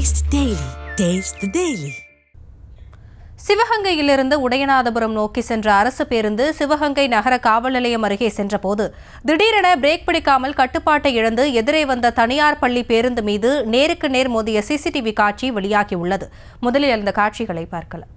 Taste Daily. Taste the Daily. சிவகங்கையிலிருந்து Udayanathapuram நோக்கி சென்ற அரசு பேருந்து சிவகங்கை நகர காவல் நிலையம் அருகே சென்றபோது திடீரென பிரேக் பிடிக்காமல் கட்டுப்பாட்டை இழந்து எதிரே வந்த தனியார் பள்ளி பேருந்து மீது நேருக்கு நேர் மோதிய சிசிடிவி காட்சி வெளியாகியுள்ளது. முதலில் அந்த காட்சிகளை பார்க்கலாம்.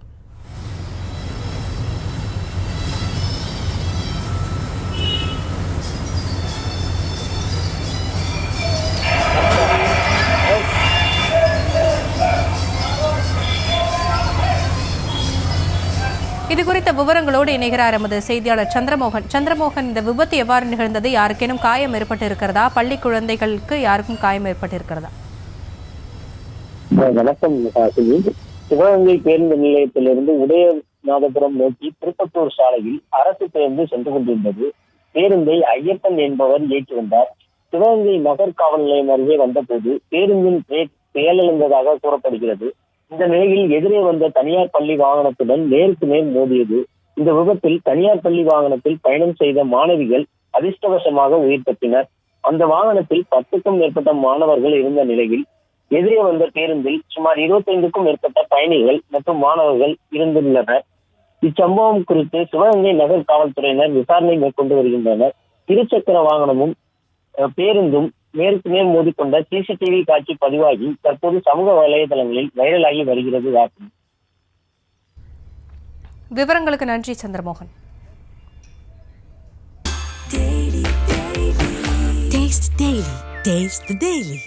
இதுகுறித்த விவரங்களோடு இணைகிறார் எமது செய்தியாளர் சந்திரமோகன். இந்த விபத்து எவ்வாறு நிகழ்ந்தது? யாருக்கேனும் காயம் ஏற்பட்டு இருக்கிறதா? பள்ளி குழந்தைகளுக்கு யாருக்கும் காயம் ஏற்பட்டு இருக்கிறதா? வணக்கம். சிவகங்கை பேருந்து நிலையத்திலிருந்து உடையநாதபுரம் நோக்கி திருப்பத்தூர் சாலையில் அரசு பேருந்து சென்று கொண்டிருந்தது. பேருந்தை ஐயப்பன் என்பவர் ஏற்றி வந்தார். சிவகங்கை நகர் காவல் நிலையம் அருகே வந்தபோது பேருந்தின் பிரேக் செயலிழந்ததாக கூறப்படுகிறது. இந்த நிலையில் எதிரே வந்த தனியார் பள்ளி வாகனத்துடன் நேருக்கு நேர் மோதியது. இந்த விபத்தில் தனியார் பள்ளி வாகனத்தில் பயணம் செய்த மாணவிகள் அதிர்ஷ்டவசமாக உயிர் தப்பினர். அந்த வாகனத்தில் 10க்கும் மேற்பட்ட மாணவர்கள் இருந்த நிலையில் எதிரே வந்த பேருந்தில் சுமார் 25க்கும் மேற்பட்ட பயணிகள் மற்றும் மாணவர்கள் இருந்துள்ளனர். இச்சம்பவம் குறித்து சிவகங்கை நகர் காவல்துறையினர் விசாரணை மேற்கொண்டு வருகின்றனர். இருசக்கர வாகனமும் பேருந்தும் நேருக்கு நேர் மோதிக்கொண்ட சிசிடிவி காட்சி பதிவாகி தற்போது சமூக வலைதளங்களில் வைரலாகி வருகிறது. விவரங்களுக்கு நன்றி சந்திரமோகன். Taste the Daily.